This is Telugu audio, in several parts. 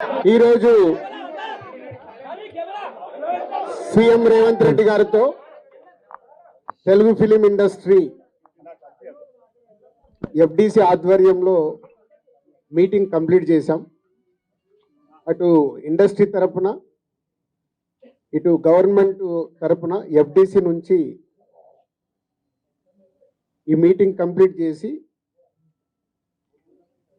ఈరోజు సీఎం రేవంత్ రెడ్డి గారితో తెలుగు ఫిలిం ఇండస్ట్రీ ఎఫ్డిసి ఆధ్వర్యంలో మీటింగ్ కంప్లీట్ చేశాం. అటు ఇండస్ట్రీ తరపున ఇటు గవర్నమెంట్ తరపున ఎఫ్డిసి నుంచి ఈ మీటింగ్ కంప్లీట్ చేసి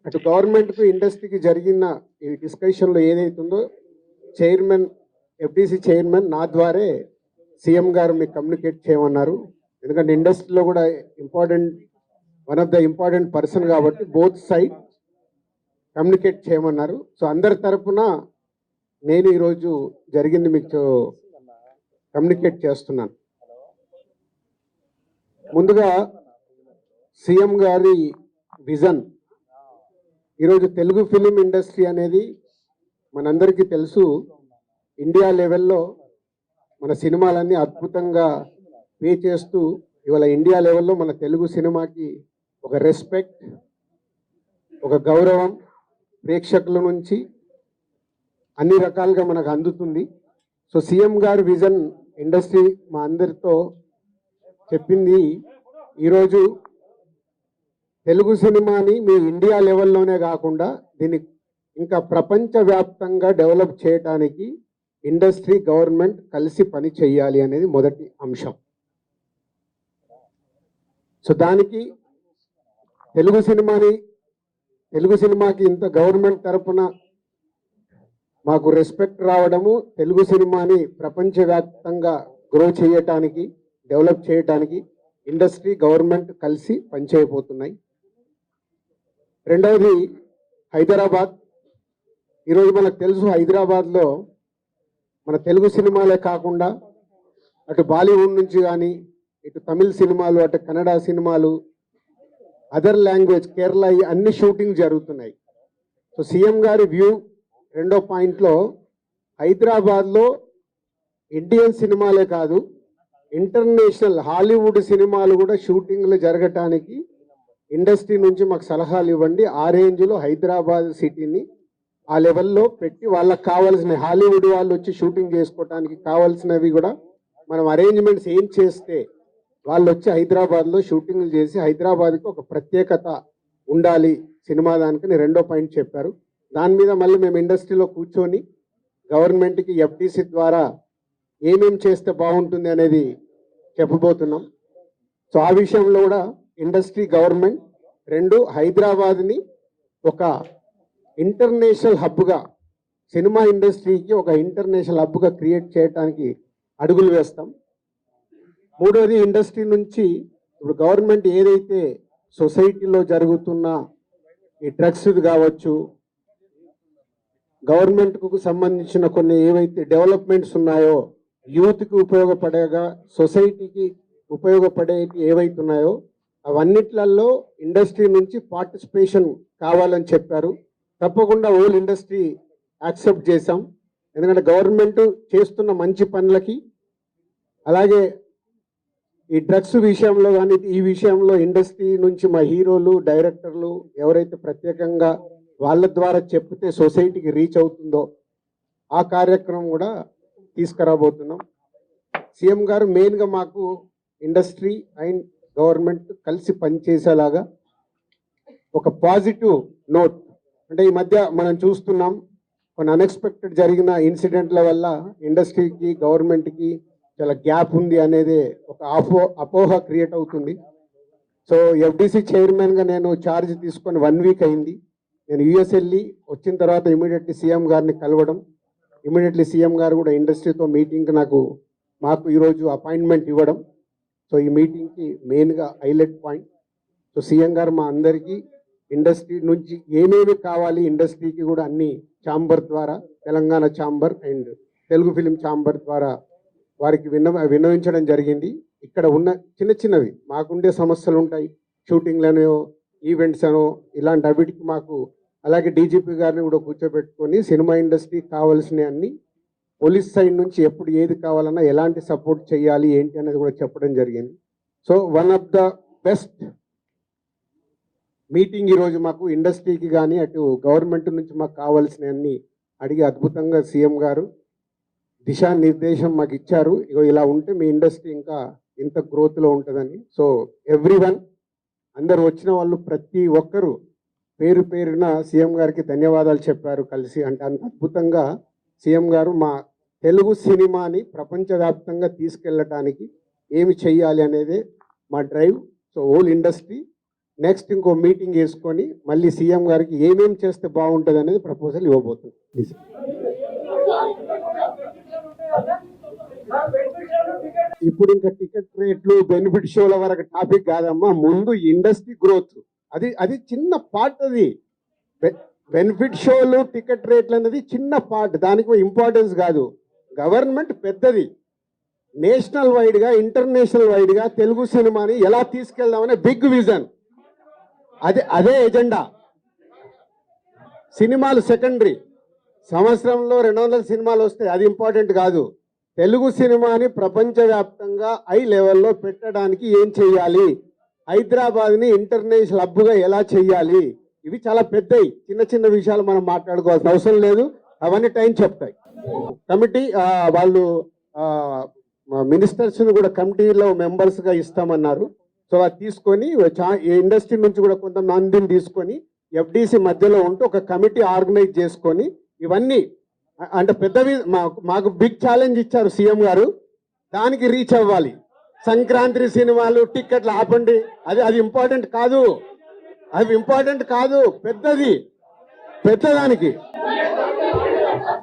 అటు గవర్నమెంట్కు ఇండస్ట్రీకి జరిగిన ఈ డిస్కషన్లో ఏదైతుందో చైర్మన్ ఎఫ్డిసి చైర్మన్ నా ద్వారే సీఎం గారు మీకు కమ్యూనికేట్ చేయమన్నారు. ఎందుకంటే ఇండస్ట్రీలో కూడా one of the important person కాబట్టి బోత్ సైడ్ కమ్యూనికేట్ చేయమన్నారు. సో అందరి తరపున నేను ఈరోజు జరిగింది మీకు కమ్యూనికేట్ చేస్తున్నాను. ముందుగా సీఎం గారి విజన్. ఈరోజు తెలుగు ఫిలిం ఇండస్ట్రీ అనేది మనందరికీ తెలుసు, ఇండియా లెవెల్లో మన సినిమాలన్నీ అద్భుతంగా పే చేస్తూ ఇవాళ ఇండియా లెవెల్లో మన తెలుగు సినిమాకి ఒక రెస్పెక్ట్, ఒక గౌరవం ప్రేక్షకుల నుంచి అన్ని రకాలుగా మనకు అందుతుంది. సో సీఎం గారి విజన్ ఇండస్ట్రీ మా అందరితో చెప్పింది, ఈరోజు తెలుగు సినిమాని మీ ఇండియా లెవెల్లోనే కాకుండా దీన్ని ఇంకా ప్రపంచవ్యాప్తంగా డెవలప్ చేయడానికి ఇండస్ట్రీ గవర్నమెంట్ కలిసి పని చేయాలి అనేది మొదటి అంశం. సో దానికి తెలుగు సినిమాకి ఇంత గవర్నమెంట్ తరపున మాకు రెస్పెక్ట్ రావడము, తెలుగు సినిమాని ప్రపంచవ్యాప్తంగా గ్రో చేయటానికి, డెవలప్ చేయటానికి ఇండస్ట్రీ గవర్నమెంట్ కలిసి పనిచేయబోతున్నాయి. రెండవది హైదరాబాద్. ఈరోజు మనకు తెలుసు, హైదరాబాద్లో మన తెలుగు సినిమాలే కాకుండా అటు బాలీవుడ్ నుంచి కానీ ఇటు తమిళ్ సినిమాలు, అటు కన్నడ సినిమాలు, అదర్ లాంగ్వేజ్, కేరళ, అన్ని షూటింగ్ జరుగుతున్నాయి. సో సీఎం గారి వ్యూ రెండో పాయింట్లో హైదరాబాద్లో ఇండియన్ సినిమాలే కాదు, ఇంటర్నేషనల్ హాలీవుడ్ సినిమాలు కూడా షూటింగ్లు జరగటానికి ఇండస్ట్రీ నుంచి మాకు సలహాలు ఇవ్వండి. ఆ రేంజ్లో హైదరాబాద్ సిటీని ఆ లెవెల్లో పెట్టి వాళ్ళకి కావాల్సిన హాలీవుడ్ వాళ్ళు వచ్చి షూటింగ్ చేసుకోవటానికి కావాల్సినవి కూడా మనం అరేంజ్మెంట్స్ ఏం చేస్తే వాళ్ళు వచ్చి హైదరాబాద్లో షూటింగ్లు చేసి హైదరాబాద్కి ఒక ప్రత్యేకత ఉండాలి సినిమా దానికి రెండో పాయింట్ చెప్పారు. దాని మీద మళ్ళీ మేము ఇండస్ట్రీలో కూర్చొని గవర్నమెంట్కి ఎఫ్డిసి ద్వారా ఏమేం చేస్తే బాగుంటుంది అనేది చెప్పబోతున్నాం. సో ఆ విషయంలో కూడా ఇండస్ట్రీ గవర్నమెంట్ రెండు హైదరాబాద్ని ఒక ఇంటర్నేషనల్ హబ్గా, సినిమా ఇండస్ట్రీకి ఒక ఇంటర్నేషనల్ హబ్గా క్రియేట్ చేయడానికి అడుగులు వేస్తాం. మూడోది ఇండస్ట్రీ నుంచి ఇప్పుడు గవర్నమెంట్ ఏదైతే సొసైటీలో జరుగుతున్న ఈ డ్రగ్స్ కావచ్చు, గవర్నమెంట్కు సంబంధించిన కొన్ని ఏవైతే డెవలప్మెంట్స్ ఉన్నాయో, యూత్కి ఉపయోగపడేగా సొసైటీకి ఉపయోగపడే ఏవైతే ఉన్నాయో అవన్నిట్లలో ఇండస్ట్రీ నుంచి పార్టిసిపేషన్ కావాలని చెప్పారు. తప్పకుండా ఓల్ ఇండస్ట్రీ యాక్సెప్ట్ చేశాం. ఎందుకంటే గవర్నమెంట్ చేస్తున్న మంచి పనులకి, అలాగే ఈ డ్రగ్స్ విషయంలో కానీ ఈ విషయంలో ఇండస్ట్రీ నుంచి మా హీరోలు, డైరెక్టర్లు ఎవరైతే ప్రత్యేకంగా వాళ్ళ ద్వారా చెప్తే సొసైటీకి రీచ్ అవుతుందో ఆ కార్యక్రమం కూడా తీసుకురాబోతున్నాం. సీఎం గారు మెయిన్గా మాకు ఇండస్ట్రీ అండ్ గవర్నమెంట్ కలిసి పనిచేసేలాగా ఒక పాజిటివ్ నోట్, అంటే ఈ మధ్య మనం చూస్తున్నాం కొన్ని అన్ఎక్స్పెక్టెడ్ జరిగిన ఇన్సిడెంట్ల వల్ల ఇండస్ట్రీకి గవర్నమెంట్కి చాలా గ్యాప్ ఉంది అనేది ఒక అపోహ క్రియేట్ అవుతుంది. సో ఎఫ్డిసి చైర్మన్గా నేను ఛార్జ్ తీసుకొని 1 వీక్ అయింది. నేను యూఎస్ వెళ్ళి వచ్చిన తర్వాత ఇమీడియట్లీ సీఎం గారిని కలవడం, ఇమీడియట్లీ సీఎం గారు కూడా ఇండస్ట్రీతో మీటింగ్కి మాకు ఈరోజు అపాయింట్మెంట్ ఇవ్వడం. సో ఈ మీటింగ్కి మెయిన్గా హైలైట్ పాయింట్. సో సీఎం గారు మా అందరికీ ఇండస్ట్రీ నుంచి ఏమేమి కావాలి, ఇండస్ట్రీకి కూడా అన్ని ఛాంబర్ ద్వారా, Telangana chamber and Telugu film chamber ద్వారా వారికి విన్నవించడం జరిగింది. ఇక్కడ ఉన్న చిన్నవి మాకుండే సమస్యలు ఉంటాయి, షూటింగ్లనో ఈవెంట్స్ అనో ఇలాంటి అవిటికి మాకు, అలాగే డీజీపీ గారిని కూడా కూర్చోబెట్టుకొని సినిమా ఇండస్ట్రీకి కావాల్సిన అన్ని పోలీస్ సైడ్ నుంచి ఎప్పుడు ఏది కావాలన్నా ఎలాంటి సపోర్ట్ చేయాలి ఏంటి అనేది కూడా చెప్పడం జరిగింది. So one of the best meeting ఈరోజు మాకు ఇండస్ట్రీకి కానీ అటు గవర్నమెంట్ నుంచి మాకు కావాల్సిన అన్ని అడిగి అద్భుతంగా సీఎం గారు దిశానిర్దేశం మాకు ఇచ్చారు. ఇగో ఇలా ఉంటే మీ ఇండస్ట్రీ ఇంకా ఇంత గ్రోత్లో ఉంటుందని. సో ఎవ్రీవన్, అందరు వచ్చిన వాళ్ళు ప్రతి ఒక్కరూ పేరు పేరున సీఎం గారికి ధన్యవాదాలు చెప్పారు కలిసి. అంటే అంత అద్భుతంగా సీఎం గారు మా తెలుగు సినిమాని ప్రపంచవ్యాప్తంగా తీసుకెళ్ళటానికి ఏమి చెయ్యాలి అనేదే మా drive. So whole industry next ఇంకో మీటింగ్ వేసుకొని మళ్ళీ సీఎం గారికి ఏమేమి చేస్తే బాగుంటుంది అనేది ప్రపోజల్ ఇవ్వబోతుంది. ప్లీజ్. ఇప్పుడు ఇంకా టికెట్ రేట్లు బెనిఫిట్ షోల వరకు టాపిక్ కాదమ్మా, ముందు ఇండస్ట్రీ గ్రోత్ అది చిన్న పార్ట్. అది బెనిఫిట్ షోలు టికెట్ రేట్లు అనేది చిన్న పార్ట్, దానికి ఇంపార్టెన్స్ కాదు. గవర్నమెంట్ పెద్దది, నేషనల్ వైడ్గా ఇంటర్నేషనల్ వైడ్గా తెలుగు సినిమాని ఎలా తీసుకెళ్దామనే బిగ్ విజన్, అదే ఎజెండా. సినిమాలు సెకండరీ, సంవత్సరంలో 200 సినిమాలు వస్తాయి, అది ఇంపార్టెంట్ కాదు. తెలుగు సినిమాని ప్రపంచవ్యాప్తంగా హై లెవెల్లో పెట్టడానికి ఏం చెయ్యాలి, హైదరాబాద్ని ఇంటర్నేషనల్ హబ్గా ఎలా చెయ్యాలి, ఇవి చాలా పెద్దవి. చిన్న చిన్న విషయాలు మనం మాట్లాడుకోవాల్సిన అవసరం లేదు, అవన్నీ టైం చెప్తాయి. కమిటీ వాళ్ళు మినిస్టర్స్ని కూడా కమిటీలో మెంబర్స్గా ఇస్తామన్నారు. సో అది తీసుకొని ఇండస్ట్రీ నుంచి కూడా కొంతమందిని తీసుకొని ఎఫ్డిసి మధ్యలో ఉంటూ ఒక కమిటీ ఆర్గనైజ్ చేసుకొని ఇవన్నీ అంటే పెద్దవి మాకు బిగ్ ఛాలెంజ్ ఇచ్చారు సీఎం గారు, దానికి రీచ్ అవ్వాలి. సంక్రాంతి సినిమాలు టిక్కెట్లు ఆపండి, అది ఇంపార్టెంట్ కాదు, అది ఇంపార్టెంట్ కాదు, పెద్దదానికి